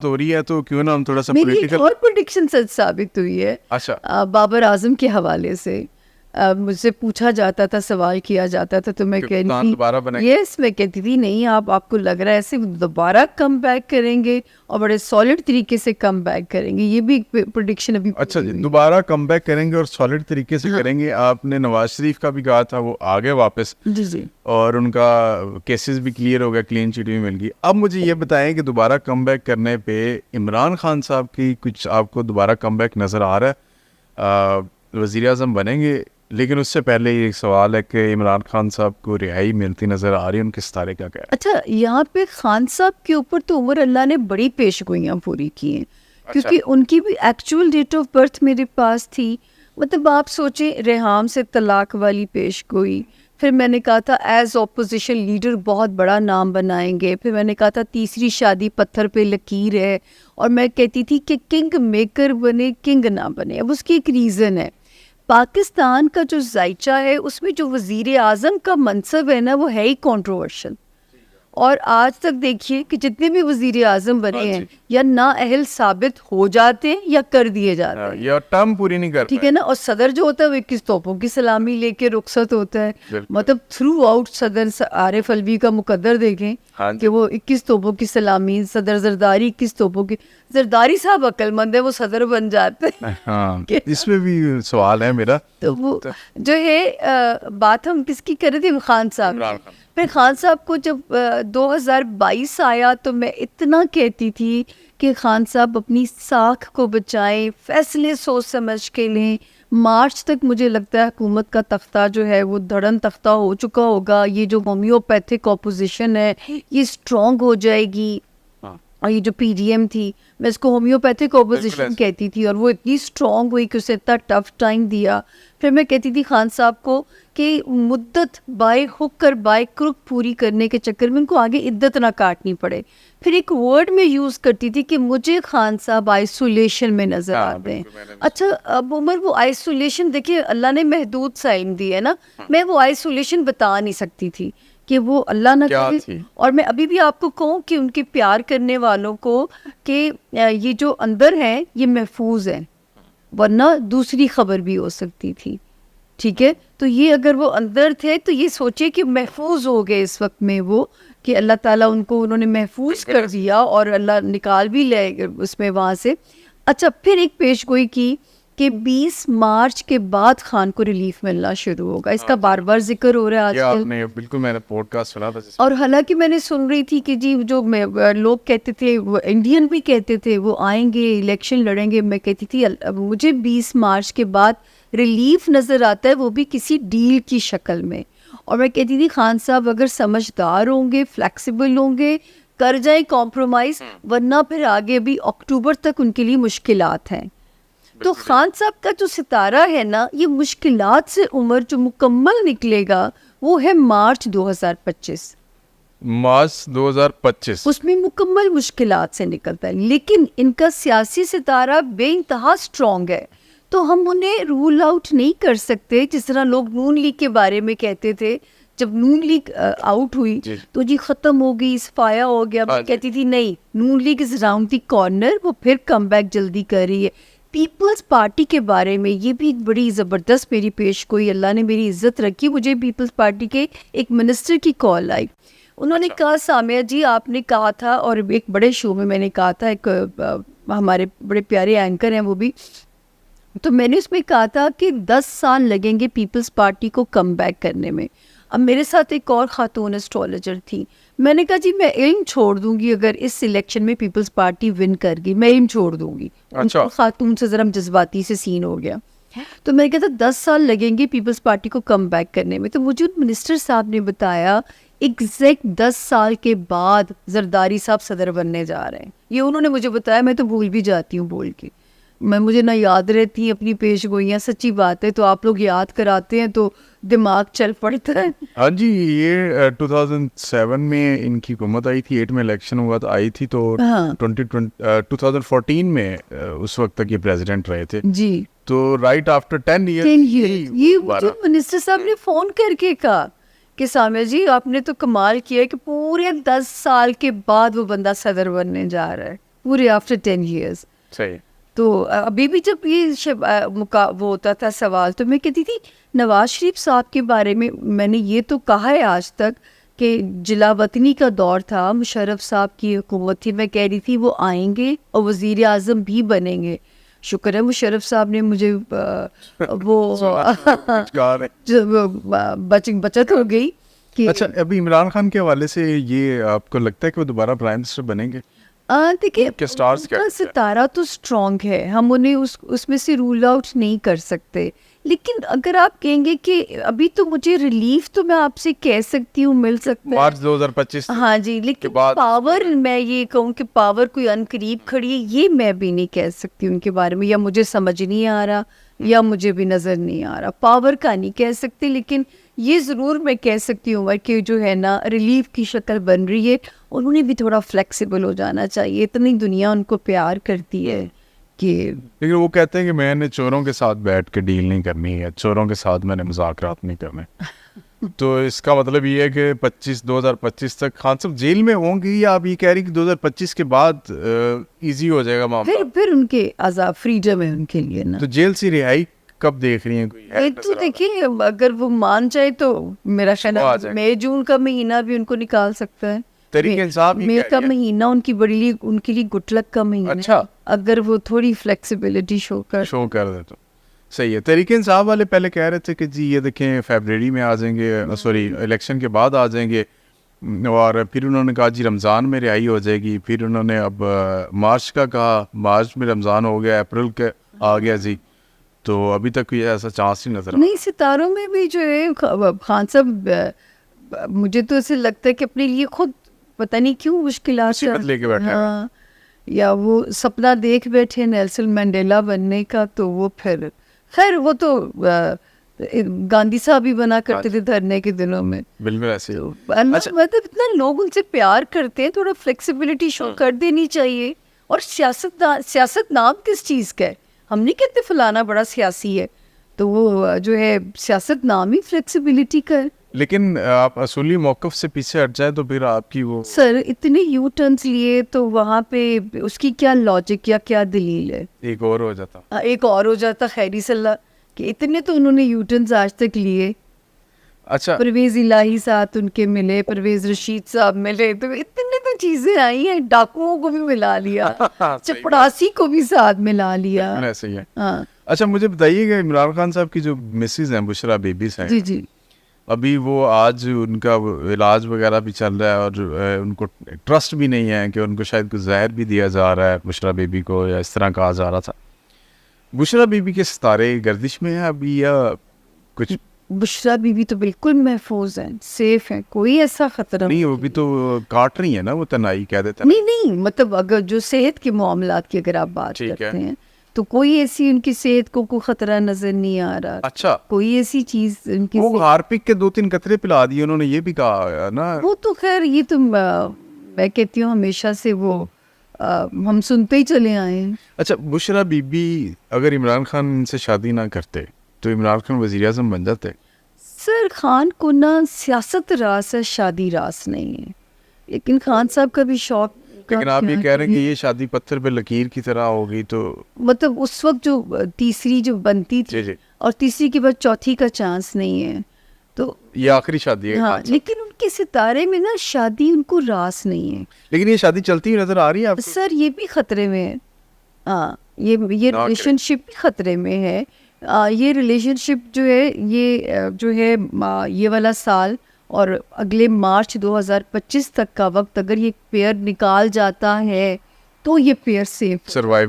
तो हो रही है तो क्यों ना हम थोड़ा सा मेरी एक पॉलिटिकल। और प्रेडिक्शन सच साबित हुई है। अच्छा, बाबर आजम के हवाले से मुझसे पूछा जाता था, सवाल किया जाता था, तो मैं कि कहती कप्तान थी दोबारा बने। यस, मैं कहती थी नहीं, आपको लग रहा है ऐसे दोबारा कम बैक करेंगे और बड़े सॉलिड तरीके से कम बैक करेंगे। ये भी प्रेडिक्शन अभी अच्छा पूरी जी, हुई। दोबारा कमबैक करेंगे और सॉलिड तरीके से हाँ, करेंगे। आपने नवाज शरीफ का भी कहा था, वो आ गए वापस जी जी। और उनका केसेस भी क्लियर हो गया, क्लीन चिट भी मिल गई। अब मुझे ये बताएं कि दोबारा कमबैक करने पे इमरान खान साहब की कुछ आपको दोबारा कमबैक नज़र आ रहा है? वज़ीर आज़म बनेंगे, लेकिन उससे पहले ये एक सवाल है कि इमरान खान साहब को रिहाई मिलती नज़र आ रही है, उनके सितारे क्या कह रहे अच्छा, यहाँ पे खान साहब के ऊपर तो उमर अल्लाह ने बड़ी पेशगोइयाँ पूरी की हैं, हैं? अच्छा, क्योंकि उनकी भी एक्चुअल डेट ऑफ बर्थ मेरे पास थी। मतलब आप सोचें, रेहाम से तलाक वाली पेशगोई, फिर मैंने कहा था एज ऑपोजिशन लीडर बहुत बड़ा नाम बनाएंगे, फिर मैंने कहा था तीसरी शादी पत्थर पे लकीर है, और मैं कहती थी कि किंग मेकर बने, किंग ना बने। अब उसकी एक रीज़न है, पाकिस्तान का जो जायचा है उसमें जो वज़ीर आज़म का मनसब है ना, वो है ही कंट्रोवर्शियल। और आज तक देखिए कि जितने भी वज़ीर आज़म बने हाँ हैं, जी। या नाअहल साबित हो जाते हैं या कर दिए जाते हैं, या टर्म पूरी नहीं कर ठीक पाए। है ना। और सदर जो होता है वो 21 तोपों की सलामी लेके रुखसत होता है। बिल्कुल। मतलब थ्रू आउट सदर आरिफ अलवी का मुकद्दर देखें हाँ जी। कि वो 21 तोपों की सलामी, सदर जरदारी 21 तोपों की। जरदारी साहब अक्लमंद है, वो सदर बन जाते हैं। हाँ, कि- इसमें भी सवाल है मेरा। तो वो तो जो है बात हम किसकी कर रहे थे, खान साहब इमरान की। खान। फिर खान साहब को जब 2022 आया तो मैं इतना कहती थी कि खान साहब अपनी साख को बचाएं, फैसले सोच समझ के लें। मार्च तक मुझे लगता है हुकूमत का तख्ता जो है वो धड़न तख्ता हो चुका होगा। ये जो होम्योपैथिक ऑपोजिशन है ये स्ट्रॉन्ग हो जाएगी। हाँ, और ये जो पीडीएम थी, मैं इसको होम्योपैथिक बिल्कुल ऑपोजिशन ऐसे। कहती थी, और वो इतनी स्ट्रॉन्ग हुई कि उसे इतना टफ टाइम दिया। फिर मैं कहती थी खान साहब को कि मुद्दत बाय हुक और बाय क्रुक पूरी करने के चक्कर में उनको आगे इद्दत ना काटनी पड़े। फिर एक वर्ड में यूज़ करती थी कि मुझे खान साहब आइसोलेशन में नज़र हाँ, आते हैं। बिल्कुल मैंने भी अच्छा, अब उमर वो आइसोलेशन देखिए, अल्लाह ने महदूद सा इल्म दी है ना, मैं वो आइसोलेशन बता नहीं सकती थी कि वो अल्लाह ना क्या करे। थी? और मैं अभी भी आपको कहूँ कि उनके प्यार करने वालों को कि ये जो अंदर हैं ये महफूज है, वरना दूसरी खबर भी हो सकती थी। ठीक है, तो ये अगर वो अंदर थे तो ये सोचे कि महफूज हो गए इस वक्त में वो, कि अल्लाह ताला उनको उन्होंने महफूज कर दिया और अल्लाह निकाल भी ले उसमें वहाँ से। अच्छा, फिर एक पेशगोई की कि 20 मार्च के बाद खान को रिलीफ मिलना शुरू होगा। इसका बार बार जिक्र हो रहा है ये आजकल। आपने बिल्कुल, मैंने पॉडकास्ट सुना था जिसमें। और हालांकि मैंने सुन रही थी कि जी जो लोग कहते थे, वो इंडियन भी कहते थे वो आएंगे, इलेक्शन लड़ेंगे। मैं कहती थी मुझे 20 मार्च के बाद रिलीफ नज़र आता है, वो भी किसी डील की शक्ल में। और मैं कहती थी खान साहब अगर समझदार होंगे, फ्लेक्सिबल होंगे, कर जाए कॉम्प्रोमाइज़, वरना फिर आगे भी अक्टूबर तक उनके लिए मुश्किलात हैं। तो खान साहब का जो सितारा है ना, ये मुश्किलात से उमर जो मुकम्मल निकलेगा वो है मार्च 2025। मार्च 2025। उसमें मुकम्मल मुश्किलात से निकलता है, लेकिन इनका सियासी सितारा बेइंतहा स्ट्रॉन्ग है, तो हम उन्हें रूल आउट नहीं कर सकते। जिस तरह लोग नून लीग के बारे में कहते थे, जब नून लीग आउट हुई जी। तो जी ख़त्म हो गई, सफाया हो गया। हाँ मैं जी। कहती थी नहीं, Noon League is round the corner, वो फिर कम बैक जल्दी कर रही है। पीपल्स पार्टी के बारे में ये भी एक बड़ी ज़बरदस्त मेरी पेशगोई, अल्लाह ने मेरी इज्जत रखी। मुझे पीपल्स पार्टी के एक मिनिस्टर की कॉल आई, उन्होंने अच्छा। कहा सामिया जी आपने कहा था, और एक बड़े शो में मैंने कहा था, एक हमारे बड़े प्यारे एंकर हैं वो भी, तो मैंने उसमें कहा था कि 10 साल लगेंगे पीपल्स पार्टी को कम बैक करने में। अब मेरे साथ एक और खातून एस्ट्रोलॉजर थी, मैंने कहा जी मैं इल्म छोड़ दूंगी अगर इस सिलेक्शन में पीपल्स पार्टी विन कर गई, मैं इल्म छोड़ दूंगी। अच्छा। उनको खातून से ज़रा जज्बाती से सीन हो गया, तो मैंने कहा था 10 साल लगेंगे पीपल्स पार्टी को कम बैक करने में। तो मुझे उन मिनिस्टर साहब ने बताया एग्जैक्ट 10 साल के बाद जरदारी साहब सदर बनने जा रहे हैं। ये उन्होंने मुझे बताया, मैं तो भूल भी जाती हूँ बोल के, मुझे ना याद रहती अपनी पेशगोइयाँ, सच्ची बात है। तो आप लोग याद कराते हैं तो दिमाग चल पड़ता है। हाँ जी, ये 2007 में इनकी हुकूमत आई थी, 8 में इलेक्शन हुआ था, आई थी तो हाँ 2014 में उस वक्त तक ये प्रेसिडेंट रहे थे। जी, तो राइट आफ्टर 10 ईयर 10 years। ये मुझे मिनिस्टर साहब ने फ़ोन करके कहा कि सामिया जी आपने तो कमाल किया है कि पूरे 10 साल के बाद वो बंदा सदर बनने जा रहा है। पूरे आफ्टर 10 years। सही। तो अभी भी जब ये वो होता था सवाल, तो मैं कहती थी नवाज शरीफ साहब के बारे में मैंने ये तो कहा है आज तक कि जिला वतनी का दौर था, मुशर्रफ साहब की हुकूमत थी, मैं कह रही थी वो आएंगे और वज़ीर आज़म भी बनेंगे। शुक्र है मुशर्रफ साहब ने मुझे बचत हो गई कि अच्छा, अभी इमरान खान के हवाले से ये आपको लगता है कि वो दोबारा प्राइम मिनिस्टर बनेंगे? देखिए क्या स्टार्स क्या उनका सितारा तो स्ट्रॉन्ग है, हम उन्हें उसमें से रूल आउट नहीं कर सकते। लेकिन अगर आप कहेंगे कि अभी तो मुझे रिलीफ तो मैं आपसे कह सकती हूँ मिल सकता है मार्च 2025 हाँ जी, लेकिन बाद पावर मैं ये कहूँ कि पावर कोई अनकरीब खड़ी है, ये मैं भी नहीं कह सकती उनके बारे में, या मुझे समझ नहीं आ रहा या मुझे भी नज़र नहीं आ रहा। पावर का नहीं कह सकती, लेकिन ये ज़रूर मैं कह सकती हूँ कि जो है ना रिलीफ की शक्ल बन रही है। उन्होंने भी थोड़ा फ्लेक्सिबल हो जाना चाहिए, इतनी दुनिया उनको प्यार करती है कि लेकिन वो कहते हैं कि मैंने चोरों के साथ बैठ के डील नहीं करनी है, चोरों के साथ मैंने मुज़ाकरात नहीं करने। तो इसका मतलब ये है कि 2025 तक खान साहब जेल में होंगे, या आप ये कह रही कि 2025 के बाद इजी हो जाएगा मामला? फिर उनके आज़ाद फ्रीडम है उनके लिए ना। तो जेल से रिहाई कब देख रही हैं? कोई है ये तो देखिए अगर वो मान जाए तो मेरा ख्याल वो आ है जाएगा। मई जून का महीना भी उनको निकाल सकता है। तरीके इंसाफ ही मई कह का रही है। महीना उनके लिए गुड लक का महीना है। अच्छा। अगर वो थोड़ी फ्लेक्सिबिलिटी शो कर दे तो सही है। तरीके इंसाफ वाले पहले कह रहे थे कि जी ये देखें फरवरी में आ जाएंगे, सॉरी इलेक्शन के बाद आ जाएंगे, और फिर उन्होंने कहा जी रमज़ान में रिहाई हो जाएगी। फिर उन्होंने अब मार्च का कहा, मार्च में रमज़ान हो गया, अप्रैल के आ गया जी। तो अभी तक कोई ऐसा चांस ही नजर नहीं, सितारों में भी जो है खान साहब मुझे तो ऐसे लगता है कि अपने लिए खुद पता नहीं क्यों मुश्किलात मुसीबत लेके बैठे हैं। हाँ, या वो सपना देख बैठे नेल्सन मंडेला बनने का, तो वो फिर खैर वो तो गांधी साहब भी बना करते थे धरने के दिनों में। बिल्कुल ऐसे ही। अच्छा, मतलब इतना लोग उनसे प्यार करते हैं, थोड़ा फ्लेक्सिबिलिटी शो कर देनी चाहिए। और सियासत नाम किस चीज़ का है? हम नहीं कहते फलाना बड़ा सियासी है, तो वो जो है सियासत नाम ही फ्लेक्सिबिलिटी का है। लेकिन आप असूली मौक़िफ़ से पीछे हट जाए तो फिर आपकी वो सर इतने यू टर्न्स लिए तो वहाँ पे उसकी क्या लॉजिक या क्या दलील है? एक और हो जाता। एक और हो जाता खैरी सल्ला कि इतने तो उन्होंने यू टर्न्स आज तक लिए। अच्छा, परवेज़ इलाही साथ उनके मिले, परवेज़ रशीद साहब मिले, तो इतने तो चीज़ें आई हैं। डाकुओं को भी मिला लिया, चपड़ासी को भी साथ मिला लिया। ऐसे ही है। हाँ अच्छा, मुझे बताइएगा इमरान खान साहब की जो मिसेज हैं बुशरा बेबीज हैं, जी जी, अभी वो आज उनका वो इलाज वगैरह भी चल रहा है, और उनको ट्रस्ट भी नहीं है कि उनको शायद कुछ जहर भी दिया जा रहा है बुशरा बेबी को, या इस तरह कहा जा रहा था। बुशरा बेबी के सितारे गर्दिश में है अभी, या कुछ बुशरा बीबी तो बिल्कुल महफूज हैं, सेफ हैं, कोई ऐसा खतरा नहीं? वो भी तो काट रही है ना, वो तनाई कह देते हैं। नहीं, मतलब अगर जो सेहत के मामलात की अगर आप बात ठीक है। करते हैं तो कोई ऐसी उनकी सेहत को कोई खतरा नजर नहीं आ रहा। अच्छा, कोई ऐसी चीज उनकी वो हार्पिक के 2-3 कतरे पिला दिए उन्होंने, ये भी कहा है ना। वो तो खैर ये तो मैं कहती हूँ हमेशा से वो हम सुनते ही चले आए हैं। अच्छा, बुशरा बीबी अगर इमरान खान से शादी ना करते तो इमरान खान वज़ीर आज़म बन जाते? सर खान को ना सियासत रास है, शादी रास नहीं है। लेकिन खान साहब का भी शौक, लेकिन आप ये कह रहे हैं कि ये शादी पत्थर पे लकीर की तरह होगी, तो मतलब उस वक्त जो तीसरी जो बनती जी जी, थी और तीसरी के बाद चौथी का चांस नहीं है, तो ये आखिरी शादी है। हाँ, लेकिन उनके सितारे में ना शादी उनको रास नहीं है। लेकिन ये शादी चलती हुई नजर आ रही है आपको? सर ये भी खतरे में है। हाँ, ये रिलेशनशिप भी खतरे में है। ये रिलेशनशिप जो है ये जो है ये वाला साल और अगले मार्च 2025 तक का वक्त अगर ये पेयर निकाल जाता है तो ये पेयर सेफ सर्वाइव